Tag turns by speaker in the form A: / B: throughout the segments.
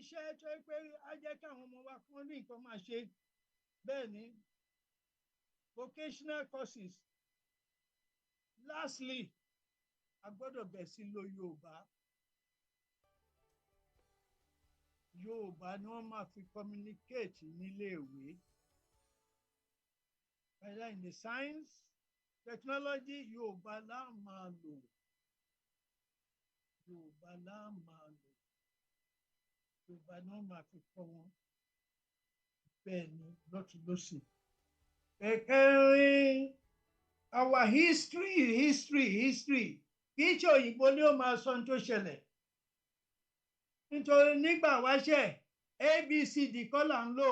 A: iṣẹ́ tó pé á jẹ́ káwọn ọmọ wa kún ní nǹkan máa ṣe bẹ́ẹ̀ ni vocational courses. Lastly, a gbọ́dọ̀ bẹ̀ sí lo Yorùbá. Yorùbá ni wọ́n máa fi communicate níléèwé. Whether in the science, technology, Yorùbá la máa lò. Yorùbá la máa lò. Yorùbá ni wọ́n máa fi kọ́ wọn. Bẹ́ẹ̀ ni lọ́tùn lósì. Ẹ̀kẹrin, our history. Kì í ṣe òyìnbó ni ó máa sọ ohun tó ṣẹlẹ̀. Nítorí nígbà wáṣẹ̀ ABCD kọ́ là ń lò.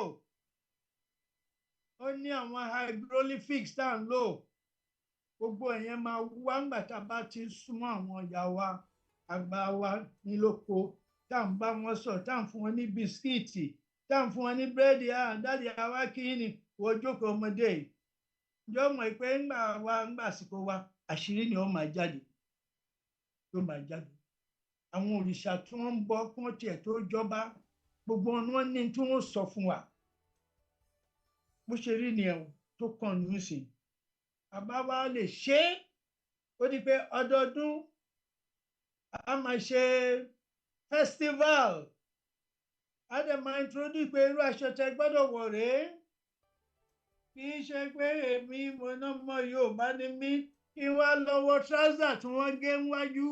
A: Ó ní àwọn hieroglyphics tá à ń lò. Gbogbo ẹ̀yẹn máa wá ńgbà tá a bá ti súnmọ́ àwọn ìyá wa àgbà wa nílòkó tá à ń bá wọn sọ̀rọ̀ tá à ń fún wọn ní bisikíìtì tá à ń fún wọn ní búrẹ́dì dáàdì àwa kí ni wọ́n jókòó ọmọdé yìí. Ǹjọ́ mọ̀ pé ńgbà àsìkò wa àṣírí ni ó máa jáde. Àwọn òrìṣà tí wọ́n ń bọ kí wọ́n tiẹ̀ tó jọba gbogbo wọn ní tí wọ́n sọ fún wa. Bó ṣe rí ni ẹ̀wọ̀n tó kàn ní ìsìn. Bàbá wa lè ṣe é. Ó di pé ọdọọdún a máa ṣe festival. A dẹ̀ máa introduce pé irú aṣọ tẹ gbọ́dọ̀ wọ̀ rèé. Kì í ṣe pé èmi mo náà mọ Yorùbá ni mí kí wá lọ́wọ́ trouser tí wọ́n gé wájú.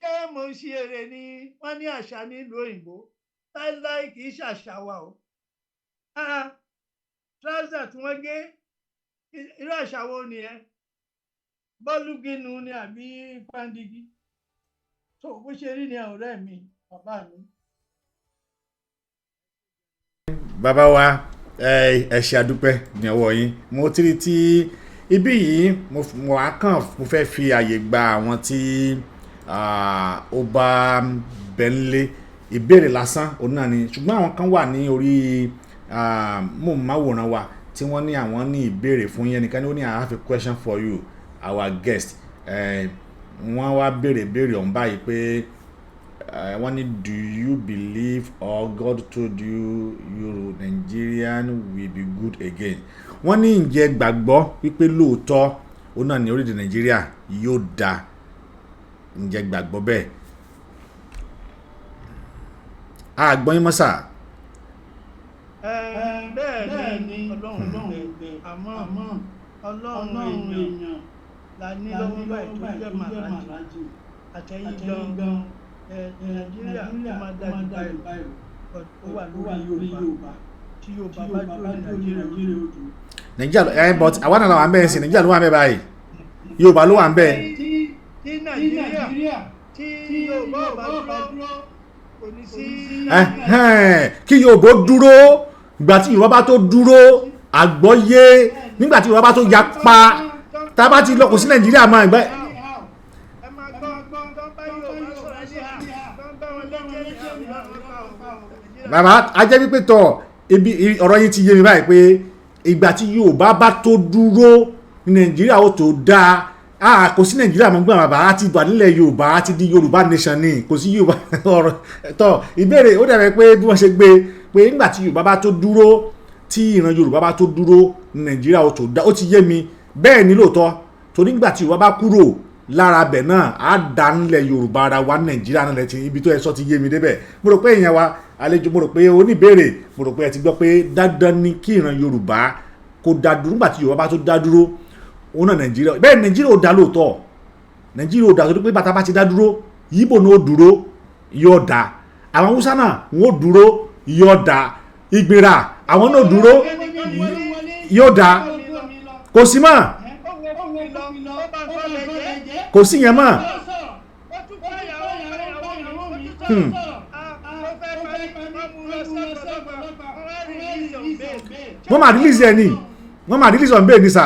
A: Ṣé mo ń ṣe èrè ni wọ́n ní àṣà nílùú òyìnbó? Láíláí kì í ṣàṣà wa o. Trouser tí wọ́n gé irú àṣà wo nìyẹn? Bọ́ọ̀lù gínú ni àbí pàǹdígí? So bó ṣe rí ni ọ̀rẹ́ mi, bàbá mi.
B: Bàbá wa ẹ ṣé àdúpẹ́ ní ọwọ́ yín. Mo ti rí tí ibí yìí mo fẹ́ fi àyè gba àwọn tí ó bá bẹ́ńlé ìbéèrè lásán òun náà ni, ṣùgbọ́n àwọn kan wà ní orí móhùnmáwòrán wa tí wọ́n ní àwọn ní ìbéèrè fún yín. Ẹnìkan ní ó ní I have a question for you, our guest. Wọ́n wá béèrè ọ̀hún báyìí pé wọ́n ní do you believe or God told you Nigerian will be good again? Wọ́n ní ǹjẹ́ gbàgbọ́ wípé lóòótọ́ òun náà ní orílẹ̀-èdè Nàìjíríà yóò dáa, ǹjẹ́ gbàgbọ́ bẹ́ẹ̀? Àgbọ́n yín mọ́ sà.
A: Bẹ́ẹ̀ ni Ọlọ́run àmọ́ Ọlọ́run èèyàn la ní lọ́wọ́ báyìí tó jẹ́ Maharajai àtẹ̀yìn gan Nàìjíríà ó máa dájú báyìí ó wà lórí Yorùbá tí Yorùbá bá dúró Nàìjíríà ojú.
B: Nàìjíríà but àwọn náà wà ń bẹ́ẹ̀ sí Nàìjíríà ló wà ń bẹ́ẹ̀ báyìí, Yorùbá ló wà ń bẹ́ẹ̀.
A: Tí Nàìjíríà tí Yorùbá bá dúró kò ní sí.
B: Kí Yorùbá dúró, ìgbà tí Yorùbá bá tó dúró àgbọ́yé, nígbà tí Yorùbá bá tó yapa tá a bá ti lọ kò sí Nàìjíríà máa gbẹ.
A: Ẹ máa gbọ́ tó bá Yorùbá sọ̀rọ̀
B: bàbá ajẹ́ wípé tọ̀ ibi ọ̀rọ̀ yín ti yé mi báyìí pé ìgbà tí Yorùbá bá tó dúró ní Nàìjíríà ó tó dáa kò sí Nàìjíríà mọ́ gbọ́n bàbá á ti wà nílẹ̀ Yorùbá á ti di Yorùbá nation ni kò sí Yorùbá ọ̀rọ̀ tọ̀ ìbéèrè ó dàbí pé bí wọ́n ṣe gbé pé nígbà tí Yorùbá bá tó dúró tí ìran Yorùbá bá tó dúró ní Nàìjíríà ó tó dáa ó ti yé mi bẹ́ẹ̀ ni lóòótọ́ torí nígbà tí Yorùbá bá kúrò lára bẹ̀ náà á dá nílẹ̀ Yorùbá ara wa Nàìjíríà náà lẹ́tí ibi tó ẹ sọ ti yé mi débẹ̀ mo rò pé èèyàn wa àlejò mo rò pé oníbèrè mo rò pé ẹ ti gbọ́ pé dandan ni kí ìran Yorùbá kó dá dúró nígbà tí Yorùbá bá tó dá dúró òun náà Nàìjíríà bẹ́ẹ̀ Nàìjíríà ò dá lóòótọ́ Nàìjíríà ò dá torí pé bàtà bá ti dá dúró Yíbò náà ó dúró yóò dá àwọn Haúsá náà wọn ó dúró yóò dá Ìgbìrà àwọn náà dúró yóò dá kò sí mọ́ kò sí yẹn mọ́ wọ́n máa release ẹ̀ ní wọ́n máa release ọ̀nbẹ́ ní sà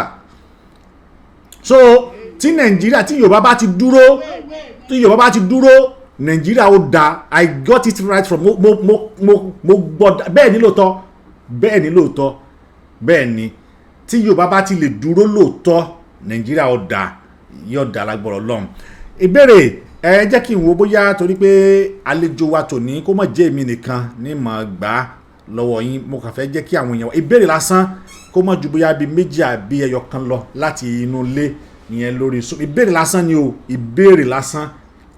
B: so tí Nàìjíríà tí Yorùbá bá ti dúró Nàìjíríà ó da I got it right from mo gbọ́ bẹ́ẹ̀ ni lóòótọ́ bẹ́ẹ̀ ni tí Yorùbá bá ti lè dúró lóòótọ́ Nàìjíríà ó da yóò da lágbọ́rọ̀ Ọlọ́run ìbéèrè ẹ jẹ́ kí n wo bóyá torí pé àlejò wa tòní kó má jẹ́ èmi nìkan ní mọ̀ gbà lọ́wọ́ yín mo kàn fẹ́ jẹ́ kí àwọn èèyàn ìbéèrè lásán kó má ju bóyá bíi méjì àbí ẹyọ kan lọ láti inú ilé ìyẹn lórí ìbéèrè lásán ni o ìbéèrè lásán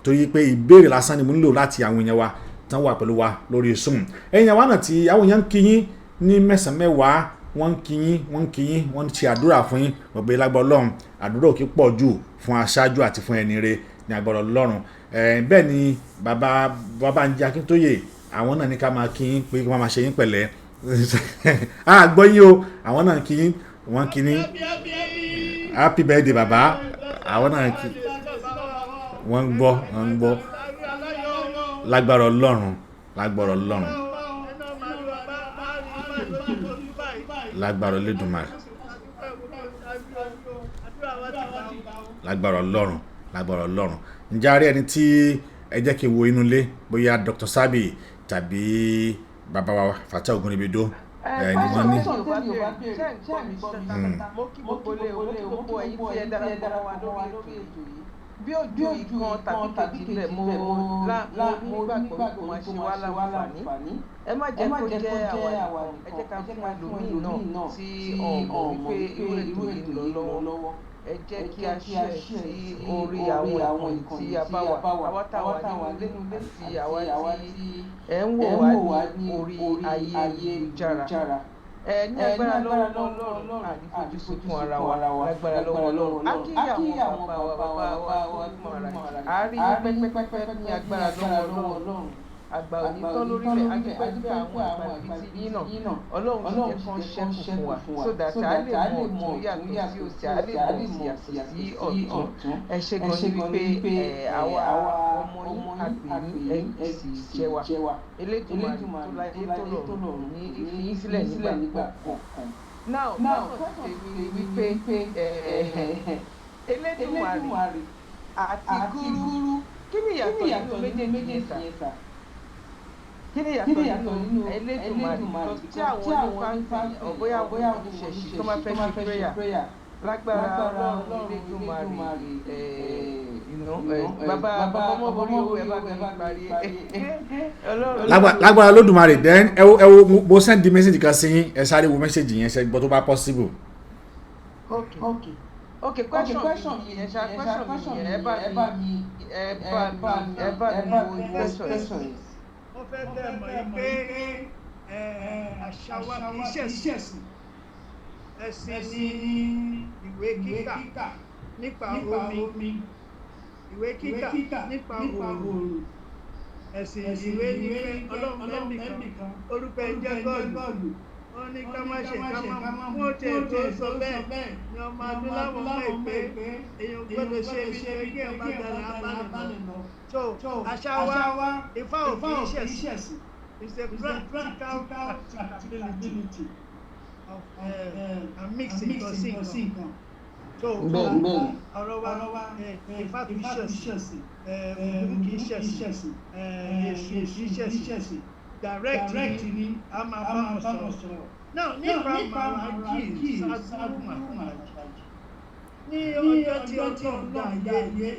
B: torí pé ìbéèrè lásán ni mo nílò láti àwọn èèyàn wa tán wà pẹ̀lú wa lórí Zoom ẹ̀yin àwa náà tí àwọn èèyàn ń kí yín ní mẹ́sàn-án mẹ́wàá wọ́n ń kí yín wọ́n ń ṣe àdúrà fún yín gbogbo lágbára Ọlọ́run àdúrà òkè pọ̀ jù fún aṣáájú àti fún ẹni rere ní agbára Ọlọ́run bẹ́ẹ̀ ni bàbá ń jẹ́ Akíntóyè àwọn náà ní ká máa kí yín pé wọ́n máa ṣe yín pẹ̀lẹ́ gbọ́ yín o àwọn náà kí yín wọ́n kí yín happy birthday bàbá àwọn náà kí wọ́n ń gbọ́ lágbára Ọlọ́run lágbára Olódùmarè lágbára Ọlọ́run ǹjẹ́ a rí ẹni tí ẹ jẹ́ kí n wo inú ilé bóyá Dr. Sabi tàbí bàbá wa Fatai Ogunribido ni wọ́n ní.
C: mo kí gbogbo ẹ̀yin tí ẹ darapọ̀ wá lórí ètò yìí bí ojú ìkan tàbí kejì mo nígbàgbọ́ pé kò máa ṣe wá láǹfààní ẹ má jẹ́ kó jẹ́ àwa ẹ jẹ́ ká fún ẹlòmíì náà tí ọ̀mọ̀ wípé irú ètò yìí lọ lọ́wọ́ ẹ jẹ́ kí a ṣe sí orí àwọn ìkànnì tí a bá wà àwa táwa nínú ilé tí àwa tí ẹ ń wò wá ní orí ayélujára ní agbára lọ́wọ́ Ọlọ́run àdìfojú sunkún ara wa lágbára lọ́wọ́ Ọlọ́run akíyè àwọn bàbá wa Maharajai àárí pẹ́pẹ́pẹ́pẹ́ ní agbára lọ́wọ́ Ọlọ́run àgbà òní tán lórílẹ̀ agbẹ́gbẹ́ àwọn àgbà ìbítí yín náà Ọlọ́run sì jẹ́ kán ṣẹ́kù fún wa so that a lè mọ̀ tó yàtọ̀ sí òsì a lè mọ̀ sí yàtọ̀ sí ọ̀tún ẹ ṣe gan ni wípé àwa ọmọ yín àgbè yín ẹ sì jẹ́ wa Elédùmarè tó láyé tó lọ́run ní ìfiyín sílẹ̀ nígbà kọ̀ọ̀kan. now tèmi wípé Elédùmarè àti gúrú kí ni ìyàtọ̀ nínú méjèèjì yẹn sà? Kí ni ìyàtọ̀ nínú Elédùmarè tí àwọn onífà ọ̀bóyá oníṣẹ̀ṣì tó máa fẹ́ ṣe prayer lágbára Ọlọ́run Elédùmarè bàbá Omoboriowo ẹ bá mi parí
B: lágbára Olódùmarè then ẹ wo mo send the message kan sí yín ẹ sáré wo message yẹn ṣe gbọ́ tó bá possible.
C: Okay, question mi yẹn ẹ bá mi wo question yẹn.
A: Wọ́n fẹ́ kẹ́ mọ̀ pé àṣà wa kì í ṣẹ̀sìn ẹ̀sìn ní ìwé kíkà nípa omi ìwé kíkà nípa òòrùn ẹ̀sìn ìwé ní Ọlọ́run lẹ́nìkan orúkọ ẹ̀jẹ̀ gọ́ọ̀lù wọ́n ní ká má ṣe ká má mú òtẹ̀ tó sọ bẹ́ẹ̀ ni ọmọ adúláwọ̀ mọ̀ pé èèyàn gbọ́dọ̀ ṣe ibi kí ẹ̀ bá dára abánimọ̀. So àṣà wa Ifá òfin ṣẹ̀sìn is a practical ability of mixing nǹkan. so ọ̀rọ̀ wa Ifá kì í ṣẹ̀sìn Ògún kì í ṣẹ̀sìn Èṣù kì í ṣẹ̀sìn direct ni a máa bá wọn sọ̀rọ̀ náà nípa Maharajai Sadhguru Maharajai ní ọjọ́ tí Ọlọ́run dá ayé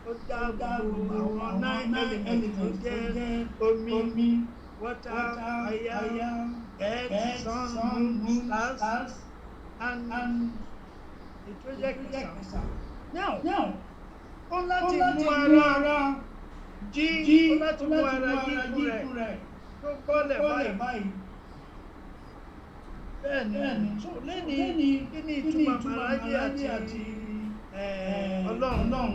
A: ó dá gbogbo àwọn 9 elements tó jẹ́ omi water fire earth sun moon stars and ètò jẹ́ kẹsà now ó láti mú ara jí ó láti mú ara jí fún rẹ̀ tó bọ́lẹ̀ báyìí bẹ́ẹ̀ni so lẹ́ni kí ni ìtumọ̀ Maharajai àti Ọlọ́run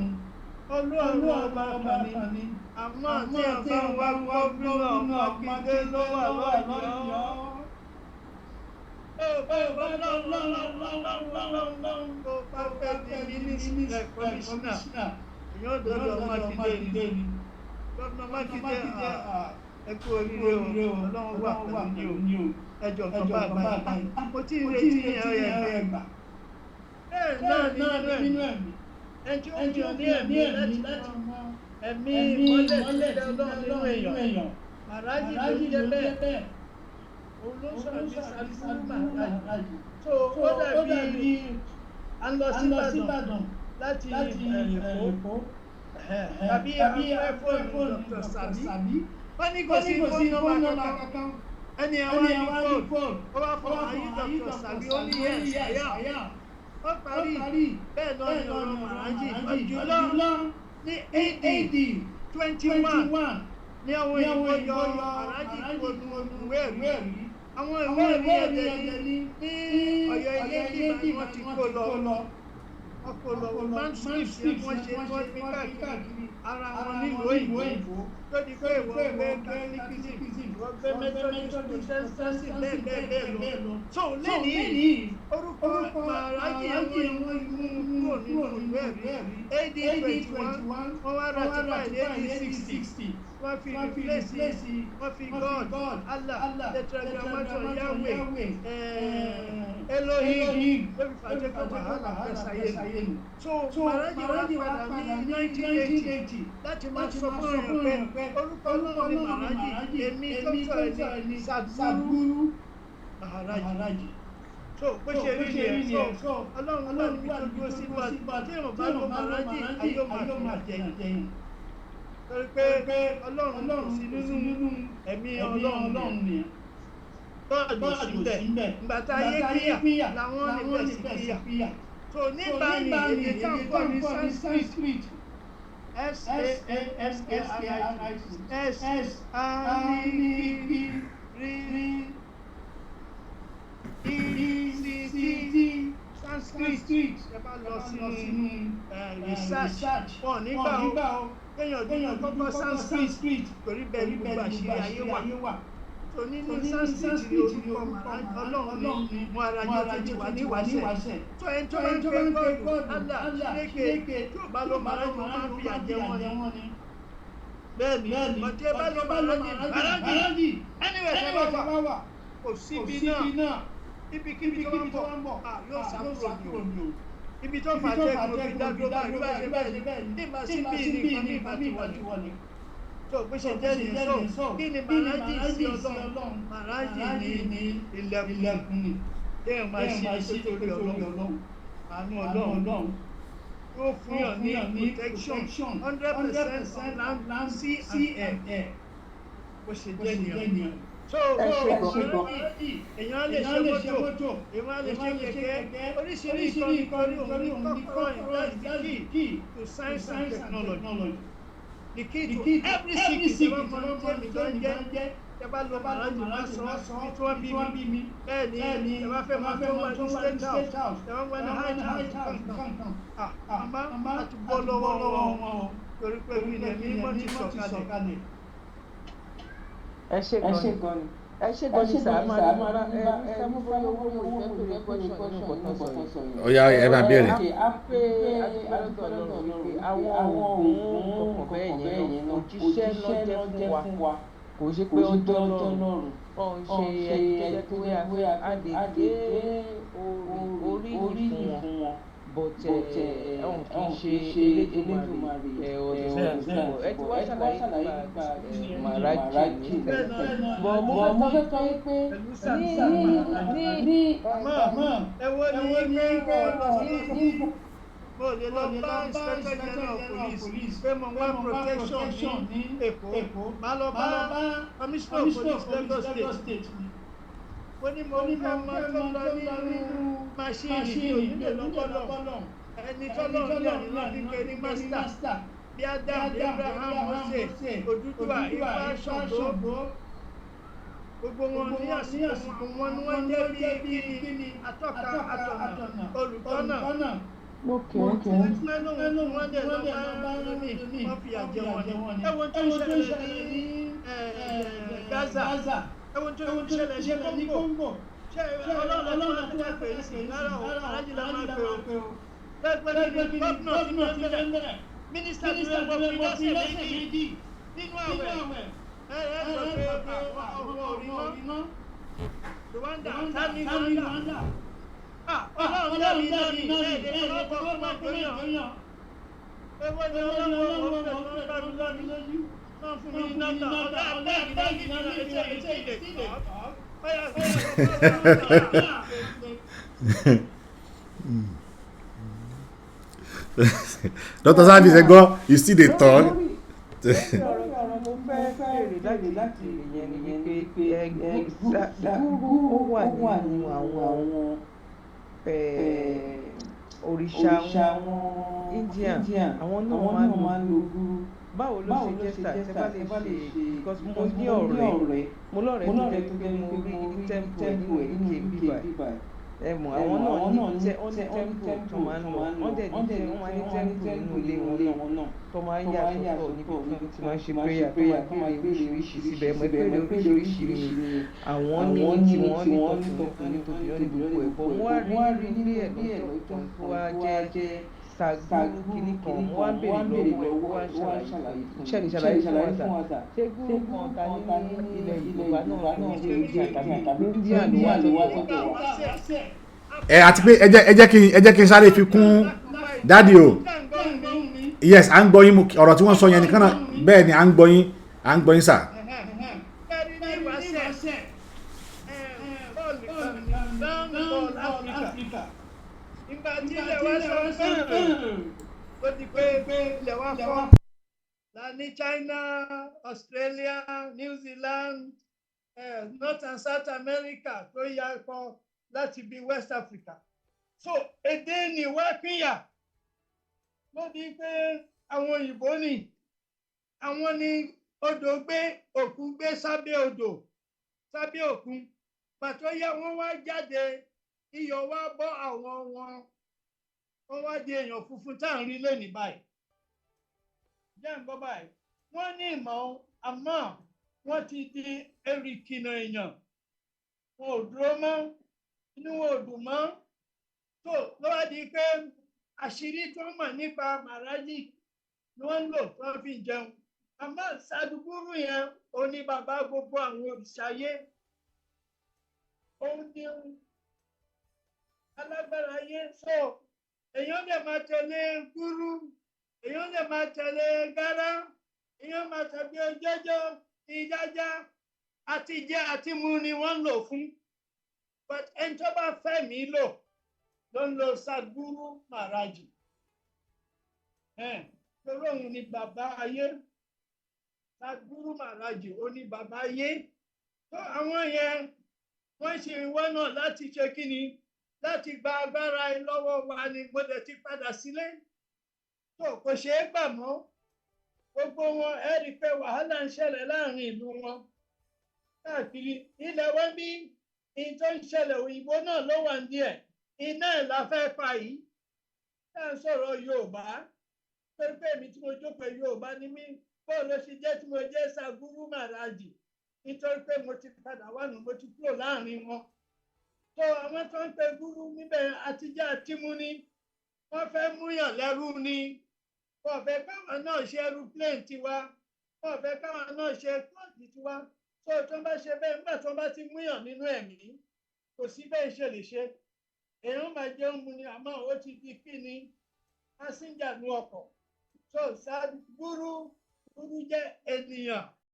A: ọba kan ni àmọ́ tí a bá wá gómìnà Mákindé ló wà lọ́yọ̀ọ́. Tó bá fẹ́ di mínísítà kọmíṣánná èèyàn dọ́dọ̀ Mákindé ni gómìnà Mákindé ẹ kú oríire o Ọlọ́run wà pẹ̀lú ní o ẹjọ́ kan báyìí mo ti ń retí ẹ̀yẹ gbà. bẹ́ẹ̀ náà nínú ẹ̀mí ẹjọ́ ní ẹ̀mí láti mọ ẹ̀mí ìmọ́lẹ̀ tí Ọlọ́run nínú èèyàn Maharajai ló jẹ́ bẹ́ẹ̀ òun ló sọ̀rọ̀ ní Sadhguru Maharajai so ó dàbí à ń lọ síbàdàn láti Èkó tàbí afẹ́ fóònù Dr. Sabi wọ́n ní kò sí fóònù nọ́mbà kankan ẹni àwọn ní fóònù ó wá fún ayé Dr. Sabi ó ní àyà ó parí bẹ́ẹ̀ náà ni ọ̀rọ̀ Maharajai jùlọ ní AD 21 ní àwọn ìwé yọ Maharajai kúrò ìwé ẹ̀rí àwọn ìwé ẹ̀rí ẹ̀dẹ̀ ní Ọ̀yọ́ ilé bí wọ́n ti kó lọ ọpọlọ manuscript tí wọ́n ṣe wọ́n fi káàkiri ara wọn nílùú òyìnbó tó di pé wọ́n gbé catholicism wọ́n gbé methodist protestantism bẹ́ẹ̀ lọ so lẹ́yìn orúkọ Maharajai wọ́n mú kúrò nínú ìwé ẹ̀rí AD 21 wọ́n wá ratify ní AD 60 wọ́n fi replace wọ́n fi God Allah tetragrammaton Yahweh Elohim lórí fàjẹ́kọ̀ wàhálà fẹ́sàyé nù. So Maharajai wá padà ní 1980 láti máa sọ fún ọ̀rọ̀ pé orúkọ náà ní Maharajai èmi tó sọ ní Sadhguru Maharajai. So bó ṣe rí ni ẹ̀ so Ọlọ́run náà níbi tó dúró sí bá tí èèyàn bá lọ Maharajai ayé máa fi àjẹyìn. Torí pé Ọlọ́run sí nínú ẹ̀mí Ọlọ́run nìyẹn. Bọ́ọ̀lù síbẹ̀ ìgbàtà ayé píyà làwọn níbẹ̀ sí píyà. So nígbà ní èdè tí a ń kọ́ ní Sanskrit Sanskrit ẹ bá lọ sínú research wọn nígbà ó kéèyàn kọ́kọ́ Sanskrit torí bẹ́ẹ̀ ní gbogbo àṣírí ayé wà. So nínú Sanskrit ni orúkọ Ọlọ́run ní Maharajai tó ti wà ní ìwáṣẹ̀. So ẹni tó bá ń gbé gọ́ọ̀dù Allah lékè tó bá lọ Maharajai máa ń fi àjẹ wọn ni. Bẹ́ẹ̀ni ọtí ẹ bá lọ Maharajai anyway ṣe bá wà kò síbi náà ibikíbi tó ń bọ̀ yóò sàkúrò ní o. Ibi tó fà jẹ́ kò fi dájú bá ìlú àṣẹ bẹ́ẹ̀ ní ìbá sí bí nìkan ní ìbá ti wọlé. So bó ṣe jẹ́ nìyẹn so kí ni Maharajai sí Ọlọ́run Maharajai ní ilẹ̀kùn ni téèyàn máa ṣí nítorí Ọlọ́run àánú Ọlọ́run yóò fún yàn ní protection 100% land sea and air bó ṣe jẹ́ nìyẹn. So èèyàn lè ṣe mọ́tò èèyàn lè ṣe kẹ̀kẹ́ oríṣiríṣi nǹkan ní kọ́kọ́rọ́ that's the key to science and technology. The key to every secret tó ń jẹ́ ẹ bá lọ Maharajai máa sọ tí wọ́n bí mi bẹ́ẹ̀ ni ẹ bá fẹ́ máa tó wà ní state house ẹ wọ́n wà ní high house àmọ́ àti bọ́ lọ́wọ́ wọn torí pé mi lè mímọ́ ti sọ̀kalẹ̀.
C: Ẹ ṣé gan ni sà máa Omoboriowo owó ìfẹ́ tó yẹ question nínú kọ́tọ́ sọ yìí.
B: Ó yá ẹ bá béèrè.
C: A pé adúgbò Ọlọ́run wípé àwọn òògùn kọ̀ọ̀kan bẹ́ẹ̀ yẹn òjíṣẹ́ ló jẹ́ fún wa kò ṣe pé ọjọ́ lọ́rùn ọ̀ ń ṣe ẹni tó jẹ́ pé a lè gbé oríyìn fún wọn but ọ̀hún kì í ṣe Elédùmarè ọ̀dọ̀ ẹ ti wá ṣàlàyé nípa Maharajai ní tẹ́lẹ̀ bọ̀ mo fẹ́ sọ pé ní
A: mo lè lọ bá inspector general of police pé mo wá protection ní Èkó má lọ bá commissioner of police Lagos state ó ní mo fẹ́ mọ tó lọ nínú máṣíìnì ní onílé lọ́pọ̀lọ́ ẹni tọ́lọ́ ní ọ̀nà kíkẹ́ ní master bí Adam Abraham Mose Odùduwà Ifá Ṣàngó gbogbo wọn ní àsìkò wọn ni wọ́n jẹ́ bí atọ́ka atọ̀nà olùtọ́nà.
C: Okay.
A: Wọ́n dẹ̀ lọ bá lómi wọ́n fi àjẹ wọn ni. Ẹ̀wọ̀n tó ń ṣẹlẹ̀ ní Gaza. Ẹ̀wọ̀n tó ń ṣẹlẹ̀ ní Congo. Ṣé ọlọ́run tó wá pè é sí lára o? Alájìlá máa pè o. Pẹ́ẹ́pẹ́ ní gómìnà tí wọ́n ti bẹ̀rẹ̀. Mínísítà tí wọ́n fi lọ́sẹ̀ méjì nínú àwẹ̀. Ẹ sọ pé àwọn òrí mọ́. Rwanda, Tani Rwanda. Ọlọ́run lórí ẹ̀ẹ́dẹ̀ ọlọ́pọ̀ fún àgbéyàn. Ewé ni ọlọ́run ọ̀fẹ́ lójú. Wọ́n fún mi nọ́mbà ọ̀gá àgbẹ̀gì nínú ẹ̀ṣẹ̀ ìdè.
B: Dr. Sandis ẹgbọ́ you still dey turn.
C: Mo fẹ́ bèrè láti ìyẹn ni pé gúrú ó wà nínú àwọn òrìṣà wọn Indian àwọn náà máa ń lo gúrú. Báwo ló ṣe jẹ́ sà tẹ́ bá lè ṣe because mo ní ọ̀rẹ́ mo lọ́rẹ̀ẹ́ tó jẹ́ pé mo rí ní temple nínú èyíké bíbá ẹ mọ̀ àwọn náà ní temple tó máa ń lọ wọ́n dẹ̀ wọ́n máa ní temple nínú ilé wọn náà tó máa ń yàtọ̀ níbi tí máa ń ṣe prayer tó máa béèrè oríṣiríṣi síbẹ̀ mọ̀ pé oríṣiríṣi ni àwọn ní tiwọn nítorí wọn ní gbogbo ẹ̀kọ́ wọ́n á rí nílé ẹ̀ lọ́tọ̀ tó wá jẹ́ sàgbúrú kìíní kan wọ́n á béèrè lọ́wọ́ wọ́n á ṣàlàyé fún wa sà ṣé gúrú kan ta ní ilẹ̀ Yorùbá náà ní ilé ìjà tàbí India ló wà lọ́dọ̀ wa.
B: Àti pé ẹ jẹ́ kí n sáré fi kún dáàdi o yes à ń gbọ́ yín ọ̀rọ̀ tí wọ́n sọ yẹn nìkan náà bẹ́ẹ̀ ni à ń gbọ́ yín sà.
A: Ìgbà tí ilẹ̀ wa sọ ó ti pé ilẹ̀ wa fọ́ la ní China, Australia, New Zealand, North and South America tó yà kọ́ láti bí West Africa. So èdè ni wá pínyà ló di pé àwọn òyìnbó ni àwọn ni odò gbé òkun gbé sábẹ́ odò sábẹ́ òkun pàtó yẹ wọ́n wá jáde iyọ̀ wá bọ́ àwọn wọ́n wá di èèyàn funfun tá à ń rí lónìí báyìí jẹ́ ń gbọ́ báyìí wọ́n ní ìmọ̀ àmọ́ wọ́n ti di erìkìnà èèyàn wọn ò dúró mọ́ inú wọn ò dùn mọ́ tó ló wá di pé àṣírí tó mọ̀ nípa Maharajai ni wọ́n ń lò tó fi jẹun àmọ́ Sadhguru yẹn ò ní bàbá gbogbo àwọn òrìṣàyé òun ní alágbára ayé so èèyàn lè máa tẹ̀lé gúrú èèyàn lè máa tẹ̀lé gárá èèyàn máa tẹ̀lé jẹ́jọ́ ìjájá àti jẹ àti mu ni wọ́n ń lò fún but ẹni tó bá fẹ́ mi lò ló ń lo Sadhguru Maharajai torí òun ni bàbá ayé Sadhguru Maharajai ó ní bàbá ayé tó àwọn yẹn wọ́n ṣe ìwọ náà láti ṣe kí ni láti gba agbára lọ́wọ́ wa ni mo dẹ̀ ti padà sílé tó kò ṣeé gbà mọ́ gbogbo wọn ẹ rí i pé wàhálà ń ṣẹlẹ̀ láàrin ìlú wọn káàkiri ilẹ̀ wọn bí ìyẹn tó ń ṣẹlẹ̀ òyìnbó náà ló wà díẹ̀ iná ẹ̀ la fẹ́ pa yìí tá à ń sọ̀rọ̀ Yorùbá pé pé èmi tí mo jókòó Yorùbá ni mí bóun ló ṣe jẹ́ tí mo jẹ́ Sadhguru Maharajai nítorí pé mo ti padà wà nù mo ti kúrò láàrin wọn tó àwọn tó ń pe gúrú níbẹ̀ àtijọ́ àtimú ni wọ́n fẹ́ múyàn lẹ́rú ni wọ́n fẹ́ káwọn náà ṣe aeroplane tiwa wọ́n fẹ́ káwọn náà ṣe kóòtù tiwa tó tó bá ṣe bẹ́ẹ̀ nígbà tó bá ti múyàn nínú ẹ̀mí kò sí bẹ́ẹ̀ ṣe lè ṣe èèyàn máa jẹun mu ni àmọ́ ó ti di kí ni pásíńjà nu ọkọ̀ so burú jẹ́ ènìyàn